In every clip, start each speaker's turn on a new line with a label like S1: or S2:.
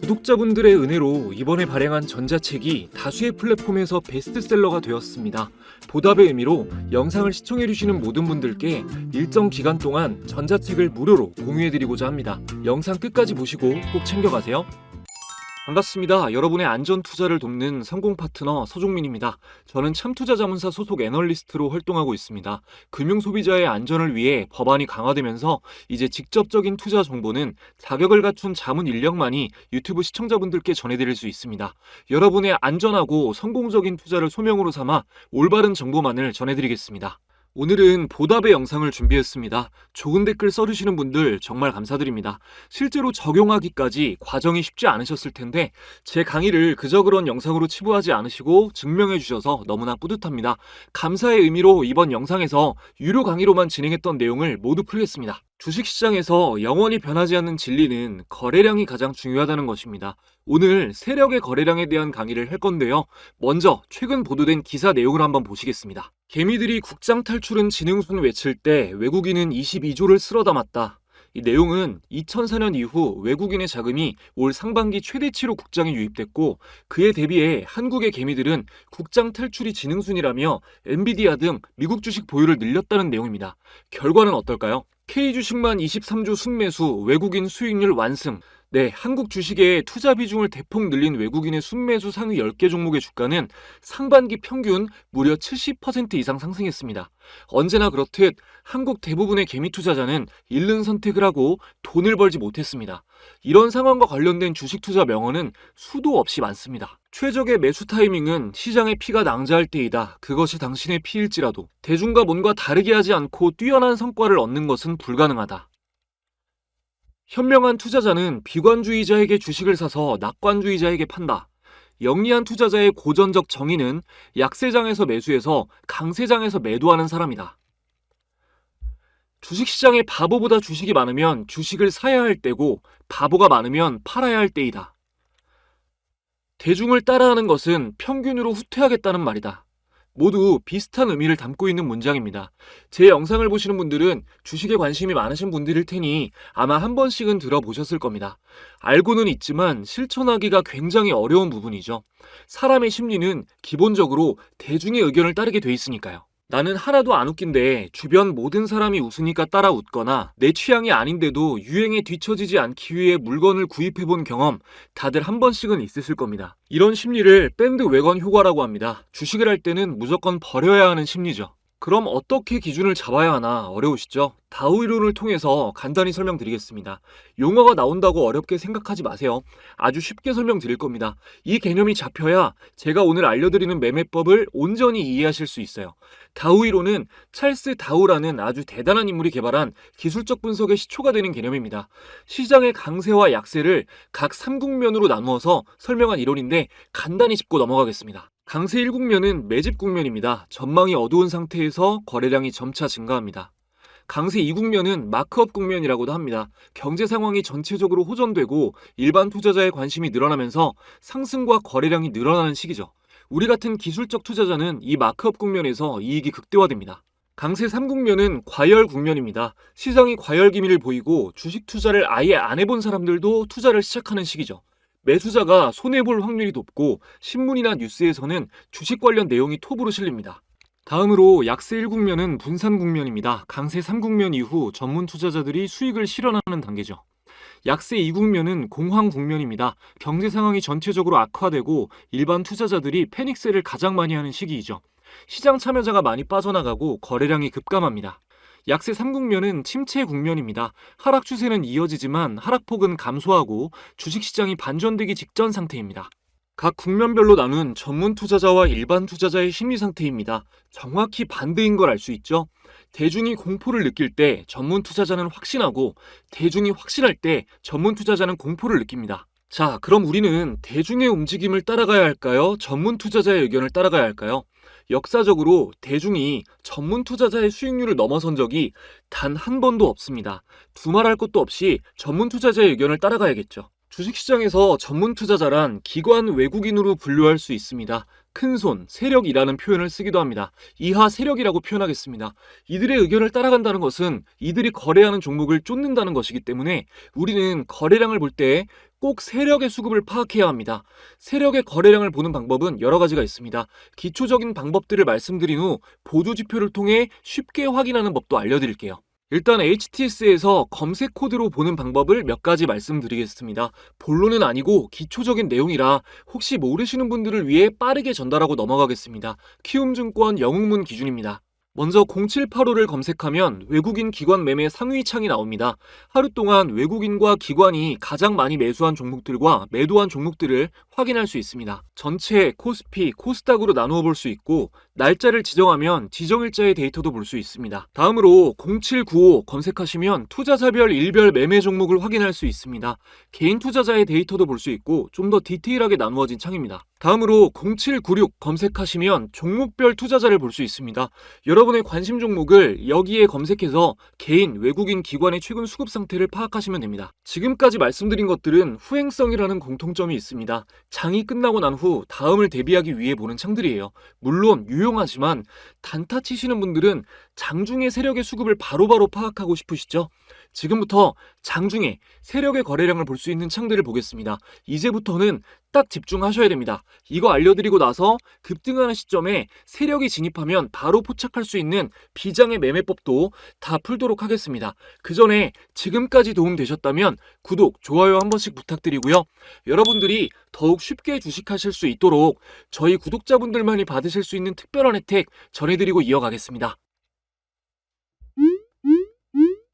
S1: 구독자분들의 은혜로 이번에 발행한 전자책이 다수의 플랫폼에서 베스트셀러가 되었습니다. 보답의 의미로 영상을 시청해주시는 모든 분들께 일정 기간 동안 전자책을 무료로 공유해드리고자 합니다. 영상 끝까지 보시고 꼭 챙겨가세요. 반갑습니다. 여러분의 안전 투자를 돕는 성공 파트너 서종민입니다. 저는 참투자자문사 소속 애널리스트로 활동하고 있습니다. 금융소비자의 안전을 위해 법안이 강화되면서 이제 직접적인 투자 정보는 자격을 갖춘 자문 인력만이 유튜브 시청자분들께 전해드릴 수 있습니다. 여러분의 안전하고 성공적인 투자를 소명으로 삼아 올바른 정보만을 전해드리겠습니다. 오늘은 보답의 영상을 준비했습니다. 좋은 댓글 써주시는 분들 정말 감사드립니다. 실제로 적용하기까지 과정이 쉽지 않으셨을 텐데 제 강의를 그저 그런 영상으로 치부하지 않으시고 증명해 주셔서 너무나 뿌듯합니다. 감사의 의미로 이번 영상에서 유료 강의로만 진행했던 내용을 모두 풀겠습니다. 주식시장에서 영원히 변하지 않는 진리는 거래량이 가장 중요하다는 것입니다. 오늘 세력의 거래량에 대한 강의를 할 건데요. 먼저 최근 보도된 기사 내용을 한번 보시겠습니다. 개미들이 국장 탈출은 지능순 외칠 때 외국인은 22조를 쓸어 담았다. 이 내용은 2004년 이후 외국인의 자금이 올 상반기 최대치로 국장에 유입됐고 그에 대비해 한국의 개미들은 국장 탈출이 지능순이라며 엔비디아 등 미국 주식 보유를 늘렸다는 내용입니다. 결과는 어떨까요? K주식만 23조 순매수, 외국인 수익률 완승. 네, 한국 주식의 투자 비중을 대폭 늘린 외국인의 순매수 상위 10개 종목의 주가는 상반기 평균 무려 70% 이상 상승했습니다. 언제나 그렇듯 한국 대부분의 개미 투자자는 잃는 선택을 하고 돈을 벌지 못했습니다. 이런 상황과 관련된 주식 투자 명언은 수도 없이 많습니다. 최적의 매수 타이밍은 시장의 피가 낭자할 때이다. 그것이 당신의 피일지라도 대중과 뭔가 다르게 하지 않고 뛰어난 성과를 얻는 것은 불가능하다. 현명한 투자자는 비관주의자에게 주식을 사서 낙관주의자에게 판다. 영리한 투자자의 고전적 정의는 약세장에서 매수해서 강세장에서 매도하는 사람이다. 주식시장에 바보보다 주식이 많으면 주식을 사야 할 때고 바보가 많으면 팔아야 할 때이다. 대중을 따라하는 것은 평균으로 후퇴하겠다는 말이다. 모두 비슷한 의미를 담고 있는 문장입니다. 제 영상을 보시는 분들은 주식에 관심이 많으신 분들일 테니 아마 한 번씩은 들어보셨을 겁니다. 알고는 있지만 실천하기가 굉장히 어려운 부분이죠. 사람의 심리는 기본적으로 대중의 의견을 따르게 돼 있으니까요. 나는 하나도 안 웃긴데 주변 모든 사람이 웃으니까 따라 웃거나 내 취향이 아닌데도 유행에 뒤처지지 않기 위해 물건을 구입해본 경험 다들 한 번씩은 있으실 겁니다. 이런 심리를 밴드웨건 효과라고 합니다. 주식을 할 때는 무조건 버려야 하는 심리죠. 그럼 어떻게 기준을 잡아야 하나 어려우시죠? 다우 이론을 통해서 간단히 설명드리겠습니다. 용어가 나온다고 어렵게 생각하지 마세요. 아주 쉽게 설명드릴 겁니다. 이 개념이 잡혀야 제가 오늘 알려드리는 매매법을 온전히 이해하실 수 있어요. 다우 이론은 찰스 다우라는 아주 대단한 인물이 개발한 기술적 분석의 시초가 되는 개념입니다. 시장의 강세와 약세를 각 3국면으로 나누어서 설명한 이론인데 간단히 짚고 넘어가겠습니다. 강세 1국면은 매집 국면입니다. 전망이 어두운 상태에서 거래량이 점차 증가합니다. 강세 2국면은 마크업 국면이라고도 합니다. 경제 상황이 전체적으로 호전되고 일반 투자자의 관심이 늘어나면서 상승과 거래량이 늘어나는 시기죠. 우리 같은 기술적 투자자는 이 마크업 국면에서 이익이 극대화됩니다. 강세 3국면은 과열 국면입니다. 시장이 과열 기미를 보이고 주식 투자를 아예 안 해본 사람들도 투자를 시작하는 시기죠. 매수자가 손해볼 확률이 높고 신문이나 뉴스에서는 주식 관련 내용이 톱으로 실립니다. 다음으로 약세 1국면은 분산 국면입니다. 강세 3국면 이후 전문 투자자들이 수익을 실현하는 단계죠. 약세 2국면은 공황 국면입니다. 경제 상황이 전체적으로 악화되고 일반 투자자들이 패닉셀을 가장 많이 하는 시기이죠. 시장 참여자가 많이 빠져나가고 거래량이 급감합니다. 약세 3국면은 침체 국면입니다. 하락 추세는 이어지지만 하락폭은 감소하고 주식시장이 반전되기 직전 상태입니다. 각 국면별로 나눈 전문 투자자와 일반 투자자의 심리 상태입니다. 정확히 반대인 걸 알 수 있죠? 대중이 공포를 느낄 때 전문 투자자는 확신하고 대중이 확신할 때 전문 투자자는 공포를 느낍니다. 자, 그럼 우리는 대중의 움직임을 따라가야 할까요? 전문 투자자의 의견을 따라가야 할까요? 역사적으로 대중이 전문 투자자의 수익률을 넘어선 적이 단 한 번도 없습니다. 두말할 것도 없이 전문 투자자의 의견을 따라가야겠죠. 주식시장에서 전문 투자자란 기관 외국인으로 분류할 수 있습니다. 큰손, 세력이라는 표현을 쓰기도 합니다. 이하 세력이라고 표현하겠습니다. 이들의 의견을 따라간다는 것은 이들이 거래하는 종목을 쫓는다는 것이기 때문에 우리는 거래량을 볼 때 꼭 세력의 수급을 파악해야 합니다. 세력의 거래량을 보는 방법은 여러 가지가 있습니다. 기초적인 방법들을 말씀드린 후 보조 지표를 통해 쉽게 확인하는 법도 알려드릴게요. 일단 HTS에서 검색 코드로 보는 방법을 몇 가지 말씀드리겠습니다. 본론은 아니고 기초적인 내용이라 혹시 모르시는 분들을 위해 빠르게 전달하고 넘어가겠습니다. 키움증권 영웅문 기준입니다. 먼저 0785를 검색하면 외국인 기관 매매 상위 창이 나옵니다. 하루 동안 외국인과 기관이 가장 많이 매수한 종목들과 매도한 종목들을 확인할 수 있습니다. 전체, 코스피, 코스닥으로 나누어 볼 수 있고 날짜를 지정하면 지정일자의 데이터도 볼 수 있습니다. 다음으로 0795 검색하시면 투자자별 일별 매매 종목을 확인할 수 있습니다. 개인 투자자의 데이터도 볼 수 있고 좀 더 디테일하게 나누어진 창입니다. 다음으로 0796 검색하시면 종목별 투자자를 볼 수 있습니다. 여러분의 관심 종목을 여기에 검색해서 개인, 외국인, 기관의 최근 수급 상태를 파악하시면 됩니다. 지금까지 말씀드린 것들은 후행성이라는 공통점이 있습니다. 장이 끝나고 난 후 다음을 대비하기 위해 보는 창들이에요. 물론 유용하지만 단타 치시는 분들은 장중의 세력의 수급을 바로바로 파악하고 싶으시죠? 지금부터 장중에 세력의 거래량을 볼 수 있는 창들을 보겠습니다. 이제부터는 딱 집중하셔야 됩니다. 이거 알려드리고 나서 급등하는 시점에 세력이 진입하면 바로 포착할 수 있는 비장의 매매법도 다 풀도록 하겠습니다. 그 전에 지금까지 도움되셨다면 구독, 좋아요 한 번씩 부탁드리고요. 여러분들이 더욱 쉽게 주식하실 수 있도록 저희 구독자분들만이 받으실 수 있는 특별한 혜택 전해드리고 이어가겠습니다.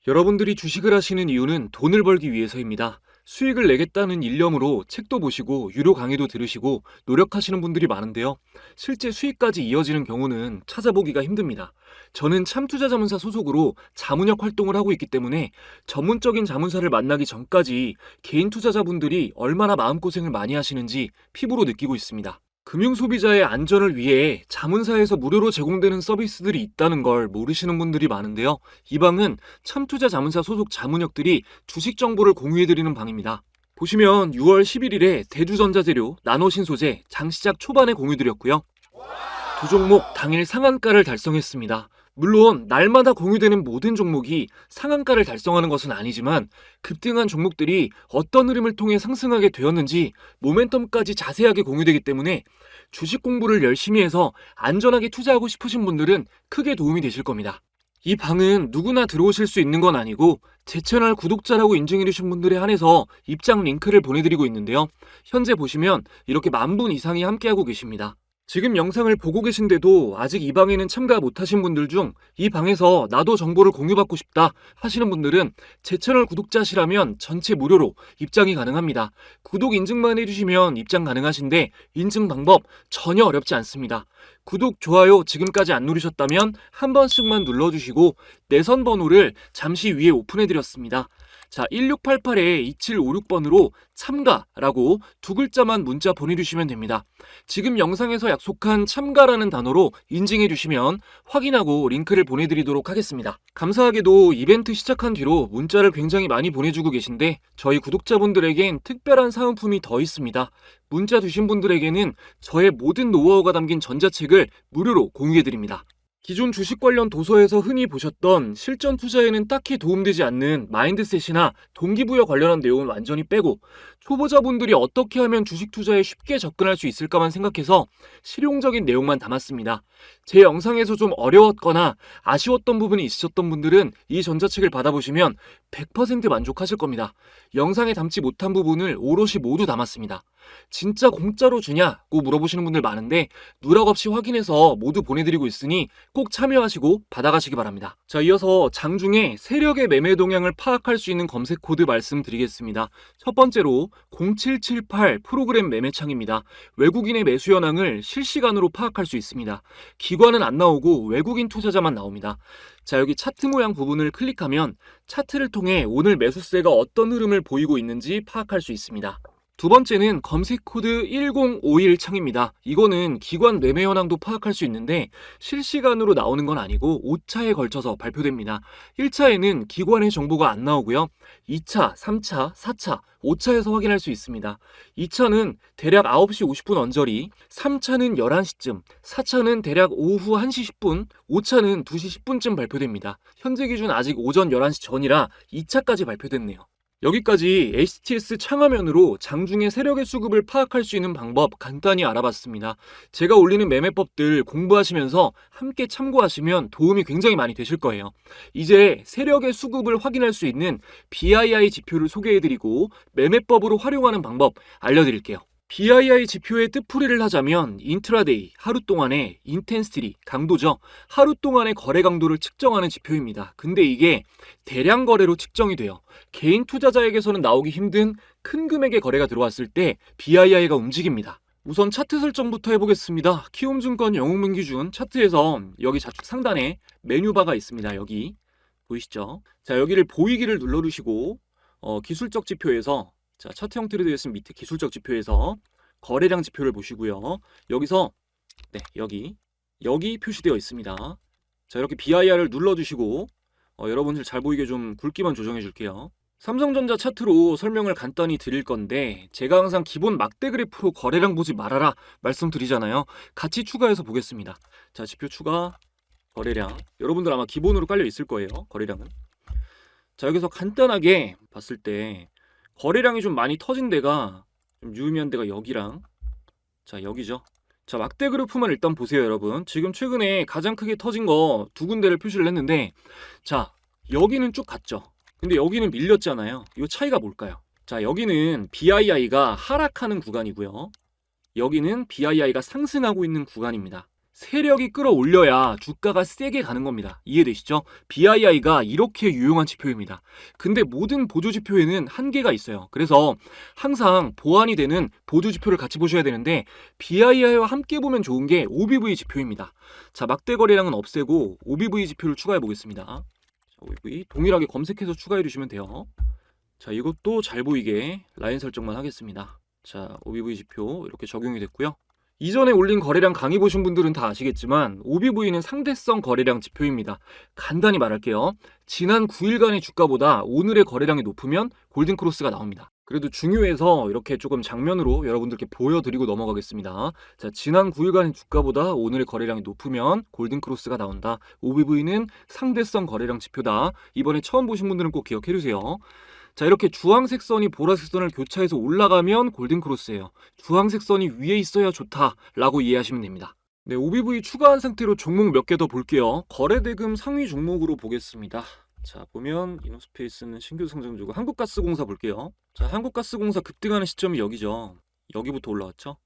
S1: 여러분들이 주식을 하시는 이유는 돈을 벌기 위해서입니다. 수익을 내겠다는 일념으로 책도 보시고 유료 강의도 들으시고 노력하시는 분들이 많은데요. 실제 수익까지 이어지는 경우는 찾아보기가 힘듭니다. 저는 참투자자문사 소속으로 자문역 활동을 하고 있기 때문에 전문적인 자문사를 만나기 전까지 개인 투자자분들이 얼마나 마음고생을 많이 하시는지 피부로 느끼고 있습니다. 금융소비자의 안전을 위해 자문사에서 무료로 제공되는 서비스들이 있다는 걸 모르시는 분들이 많은데요. 이 방은 참투자자문사 소속 자문역들이 주식 정보를 공유해드리는 방입니다. 보시면 6월 11일에 대주전자재료, 나노신소재, 장시작 초반에 공유드렸고요. 두 종목 당일 상한가를 달성했습니다. 물론 날마다 공유되는 모든 종목이 상한가를 달성하는 것은 아니지만 급등한 종목들이 어떤 흐름을 통해 상승하게 되었는지 모멘텀까지 자세하게 공유되기 때문에 주식 공부를 열심히 해서 안전하게 투자하고 싶으신 분들은 크게 도움이 되실 겁니다. 이 방은 누구나 들어오실 수 있는 건 아니고 제 채널 구독자라고 인증해주신 분들에 한해서 입장 링크를 보내드리고 있는데요. 현재 보시면 이렇게 10,000분 이상이 함께하고 계십니다. 지금 영상을 보고 계신데도 아직 이 방에는 참가 못하신 분들 중 이 방에서 나도 정보를 공유받고 싶다 하시는 분들은 제 채널 구독자시라면 전체 무료로 입장이 가능합니다. 구독 인증만 해주시면 입장 가능하신데 인증 방법 전혀 어렵지 않습니다. 구독, 좋아요 지금까지 안 누르셨다면 한 번씩만 눌러주시고 내선 번호를 잠시 위에 오픈해드렸습니다. 자, 1688-2756번으로 참가라고 두 글자만 문자 보내주시면 됩니다. 지금 영상에서 약속한 참가라는 단어로 인증해주시면 확인하고 링크를 보내드리도록 하겠습니다. 감사하게도 이벤트 시작한 뒤로 문자를 굉장히 많이 보내주고 계신데 저희 구독자분들에겐 특별한 사은품이 더 있습니다. 문자 주신 분들에게는 저의 모든 노하우가 담긴 전자책을 무료로 공유해드립니다. 기존 주식 관련 도서에서 흔히 보셨던 실전 투자에는 딱히 도움되지 않는 마인드셋이나 동기부여 관련한 내용은 완전히 빼고 초보자분들이 어떻게 하면 주식 투자에 쉽게 접근할 수 있을까만 생각해서 실용적인 내용만 담았습니다. 제 영상에서 좀 어려웠거나 아쉬웠던 부분이 있으셨던 분들은 이 전자책을 받아보시면 100% 만족하실 겁니다. 영상에 담지 못한 부분을 오롯이 모두 담았습니다. 진짜 공짜로 주냐고 물어보시는 분들 많은데 누락 없이 확인해서 모두 보내드리고 있으니 꼭 참여하시고 받아가시기 바랍니다. 자, 이어서 장중에 세력의 매매 동향을 파악할 수 있는 검색 코드 말씀드리겠습니다. 첫 번째로 0778 프로그램 매매창입니다. 외국인의 매수 현황을 실시간으로 파악할 수 있습니다. 기관은 안 나오고 외국인 투자자만 나옵니다. 자, 여기 차트 모양 부분을 클릭하면 차트를 통해 오늘 매수세가 어떤 흐름을 보이고 있는지 파악할 수 있습니다. 두 번째는 검색 코드 1051 창입니다. 이거는 기관 매매 현황도 파악할 수 있는데 실시간으로 나오는 건 아니고 5차에 걸쳐서 발표됩니다. 1차에는 기관의 정보가 안 나오고요. 2차, 3차, 4차, 5차에서 확인할 수 있습니다. 2차는 대략 9시 50분 언저리, 3차는 11시쯤, 4차는 대략 오후 1시 10분, 5차는 2시 10분쯤 발표됩니다. 현재 기준 아직 오전 11시 전이라 2차까지 발표됐네요. 여기까지 HTS 창화면으로 장중에 세력의 수급을 파악할 수 있는 방법 간단히 알아봤습니다. 제가 올리는 매매법들 공부하시면서 함께 참고하시면 도움이 굉장히 많이 되실 거예요. 이제 세력의 수급을 확인할 수 있는 BII 지표를 소개해드리고 매매법으로 활용하는 방법 알려드릴게요. BII 지표의 뜻풀이를 하자면 인트라데이, 하루 동안의 인텐시티, 강도죠. 하루 동안의 거래 강도를 측정하는 지표입니다. 근데 이게 대량 거래로 측정이 돼요. 개인 투자자에게서는 나오기 힘든 큰 금액의 거래가 들어왔을 때 BII가 움직입니다. 우선 차트 설정부터 해보겠습니다. 키움증권 영웅문 기준 차트에서 여기 좌측 상단에 메뉴바가 있습니다. 여기 보이시죠? 자, 여기를 보이기를 눌러주시고 기술적 지표에서 자, 차트 형태로 되어 있으면 밑에 기술적 지표에서 거래량 지표를 보시고요. 여기서 네, 여기 표시되어 있습니다. 자, 이렇게 BIR을 눌러주시고 여러분들 잘 보이게 좀 굵기만 조정해 줄게요. 삼성전자 차트로 설명을 간단히 드릴 건데 제가 항상 기본 막대 그래프로 거래량 보지 말아라 말씀드리잖아요. 같이 추가해서 보겠습니다. 자, 지표 추가, 거래량. 여러분들 아마 기본으로 깔려 있을 거예요. 거래량은. 자, 여기서 간단하게 봤을 때 거래량이 좀 많이 터진 데가 좀 유의미한 데가 여기랑 자, 여기죠. 자, 막대 그래프만 일단 보세요, 여러분. 지금 최근에 가장 크게 터진 거 두 군데를 표시를 했는데 자, 여기는 쭉 갔죠. 근데 여기는 밀렸잖아요. 이 차이가 뭘까요? 자, 여기는 BII가 하락하는 구간이고요. 여기는 BII가 상승하고 있는 구간입니다. 세력이 끌어올려야 주가가 세게 가는 겁니다. 이해되시죠? BII가 이렇게 유용한 지표입니다. 근데 모든 보조 지표에는 한계가 있어요. 그래서 항상 보완이 되는 보조 지표를 같이 보셔야 되는데 BII와 함께 보면 좋은 게 OBV 지표입니다. 자, 막대 거래량은 없애고 OBV 지표를 추가해 보겠습니다. OBV 동일하게 검색해서 추가해 주시면 돼요. 자, 이것도 잘 보이게 라인 설정만 하겠습니다. 자, OBV 지표 이렇게 적용이 됐고요. 이전에 올린 거래량 강의 보신 분들은 다 아시겠지만 OBV는 상대성 거래량 지표입니다. 간단히 말할게요. 지난 9일간의 주가보다 오늘의 거래량이 높으면 골든크로스가 나옵니다. 그래도 중요해서 이렇게 조금 장면으로 여러분들께 보여드리고 넘어가겠습니다. 자, 지난 9일간의 주가보다 오늘의 거래량이 높으면 골든크로스가 나온다. OBV는 상대성 거래량 지표다. 이번에 처음 보신 분들은 꼭 기억해주세요. 자, 이렇게 주황색 선이 보라색 선을 교차해서 올라가면 골든크로스예요. 주황색 선이 위에 있어야 좋다라고 이해하시면 됩니다. 네, OBV 추가한 상태로 종목 몇 개 더 볼게요. 거래대금 상위 종목으로 보겠습니다. 자, 보면 이노스페이스는 신규 상장주고 한국가스공사 볼게요. 자, 한국가스공사 급등하는 시점이 여기죠. 여기부터 올라왔죠.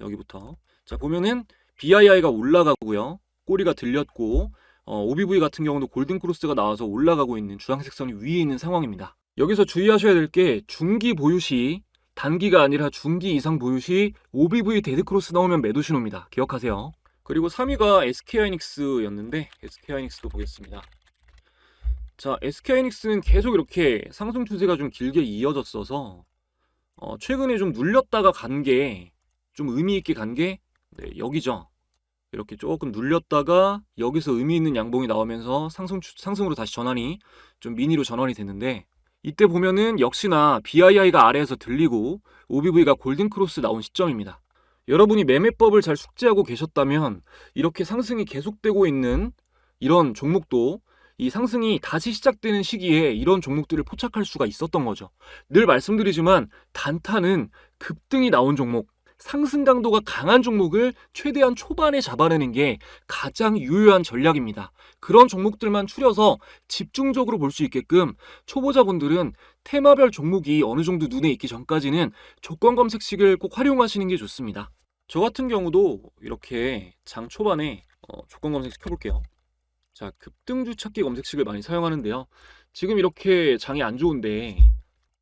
S1: 여기부터. 자, 보면은 BII가 올라가고요. 꼬리가 들렸고 OBV 같은 경우도 골든크로스가 나와서 올라가고 있는 주황색 선이 위에 있는 상황입니다. 여기서 주의하셔야 될 게 중기 보유 시 단기가 아니라 중기 이상 보유 시 OBV 데드크로스 나오면 매도 신호입니다. 기억하세요. 그리고 3위가 SK하이닉스였는데 SK하이닉스도 보겠습니다. 자, SK하이닉스는 계속 이렇게 상승 추세가 좀 길게 이어졌어서 최근에 좀 눌렸다가 간 게 좀 의미 있게 간 게 네, 여기죠. 이렇게 조금 눌렸다가 여기서 의미 있는 양봉이 나오면서 상승으로 다시 전환이 좀 미니로 전환이 됐는데 이때 보면은 역시나 BII가 아래에서 들리고 OBV가 골든크로스 나온 시점입니다. 여러분이 매매법을 잘 숙지하고 계셨다면 이렇게 상승이 계속되고 있는 이런 종목도 이 상승이 다시 시작되는 시기에 이런 종목들을 포착할 수가 있었던 거죠. 늘 말씀드리지만 단타는 급등이 나온 종목, 상승 강도가 강한 종목을 최대한 초반에 잡아내는 게 가장 유효한 전략입니다. 그런 종목들만 추려서 집중적으로 볼 수 있게끔 초보자분들은 테마별 종목이 어느 정도 눈에 익기 전까지는 조건 검색식을 꼭 활용하시는 게 좋습니다. 저 같은 경우도 이렇게 장 초반에 조건 검색식 켜볼게요. 자, 급등주 찾기 검색식을 많이 사용하는데요. 지금 이렇게 장이 안 좋은데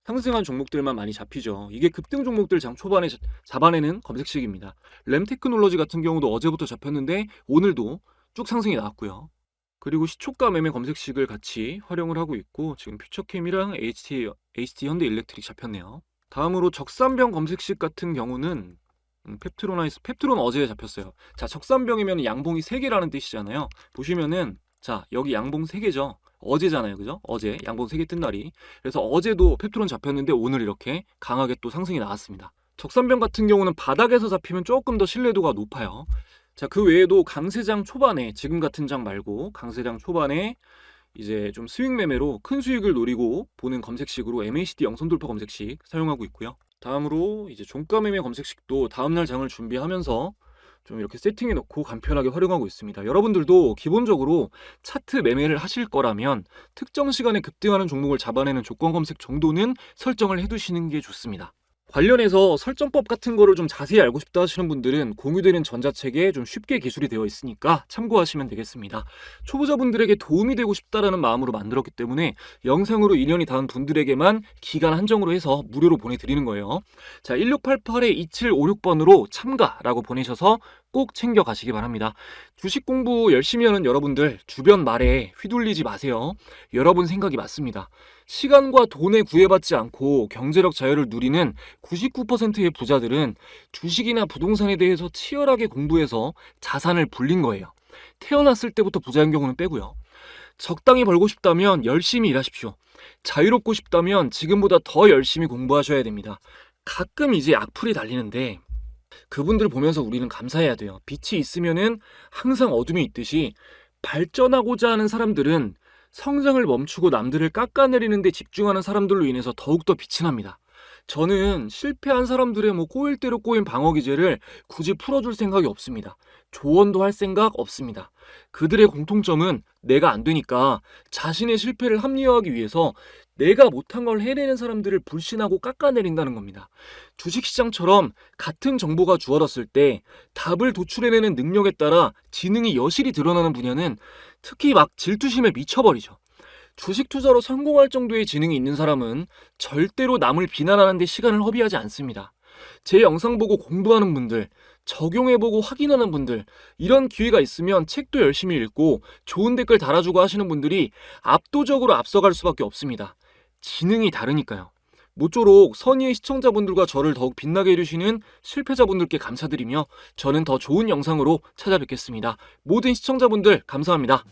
S1: 상승한 종목들만 많이 잡히죠. 이게 급등 종목들 장 초반에 잡아내는 검색식입니다. 램테크놀로지 같은 경우도 어제부터 잡혔는데 오늘도 쭉 상승이 나왔고요. 그리고 시초가 매매 검색식을 같이 활용을 하고 있고 지금 퓨처캠이랑 HT 현대일렉트릭 잡혔네요. 다음으로 적산병 검색식 같은 경우는 펩트론 어제 잡혔어요. 자, 적산병이면 양봉이 3개라는 뜻이잖아요. 보시면은 자, 여기 양봉 3개죠. 어제잖아요. 그죠? 어제 양봉 3개 뜬 날이. 그래서 어제도 펩트론 잡혔는데 오늘 이렇게 강하게 또 상승이 나왔습니다. 적산병 같은 경우는 바닥에서 잡히면 조금 더 신뢰도가 높아요. 자, 그 외에도 강세장 초반에, 지금 같은 장 말고 강세장 초반에 이제 좀 스윙 매매로 큰 수익을 노리고 보는 검색식으로 MACD 영선 돌파 검색식 사용하고 있고요. 다음으로 이제 종가 매매 검색식도 다음날 장을 준비하면서 좀 이렇게 세팅해 놓고 간편하게 활용하고 있습니다. 여러분들도 기본적으로 차트 매매를 하실 거라면 특정 시간에 급등하는 종목을 잡아내는 조건 검색 정도는 설정을 해두시는 게 좋습니다. 관련해서 설정법 같은 거를 좀 자세히 알고 싶다 하시는 분들은 공유되는 전자책에 좀 쉽게 기술이 되어 있으니까 참고하시면 되겠습니다. 초보자분들에게 도움이 되고 싶다라는 마음으로 만들었기 때문에 영상으로 인연이 닿은 분들에게만 기간 한정으로 해서 무료로 보내드리는 거예요. 자, 1688-2756번으로 참가라고 보내셔서 꼭 챙겨 가시기 바랍니다. 주식 공부 열심히 하는 여러분들 주변 말에 휘둘리지 마세요. 여러분 생각이 맞습니다. 시간과 돈에 구애받지 않고 경제력 자유를 누리는 99%의 부자들은 주식이나 부동산에 대해서 치열하게 공부해서 자산을 불린 거예요. 태어났을 때부터 부자인 경우는 빼고요. 적당히 벌고 싶다면 열심히 일하십시오. 자유롭고 싶다면 지금보다 더 열심히 공부하셔야 됩니다. 가끔 이제 악플이 달리는데 그분들 보면서 우리는 감사해야 돼요. 빛이 있으면은 항상 어둠이 있듯이 발전하고자 하는 사람들은 성장을 멈추고 남들을 깎아내리는 데 집중하는 사람들로 인해서 더욱더 빛이 납니다. 저는 실패한 사람들의 꼬일 대로 꼬인 방어 기제를 굳이 풀어줄 생각이 없습니다. 조언도 할 생각 없습니다. 그들의 공통점은 내가 안 되니까 자신의 실패를 합리화하기 위해서 내가 못한 걸 해내는 사람들을 불신하고 깎아내린다는 겁니다. 주식시장처럼 같은 정보가 주어졌을 때 답을 도출해내는 능력에 따라 지능이 여실히 드러나는 분야는 특히 막 질투심에 미쳐버리죠. 주식 투자로 성공할 정도의 지능이 있는 사람은 절대로 남을 비난하는 데 시간을 허비하지 않습니다. 제 영상 보고 공부하는 분들, 적용해보고 확인하는 분들, 이런 기회가 있으면 책도 열심히 읽고 좋은 댓글 달아주고 하시는 분들이 압도적으로 앞서갈 수밖에 없습니다. 지능이 다르니까요. 모쪼록 선의의 시청자분들과 저를 더욱 빛나게 해주시는 실패자분들께 감사드리며 저는 더 좋은 영상으로 찾아뵙겠습니다. 모든 시청자분들 감사합니다.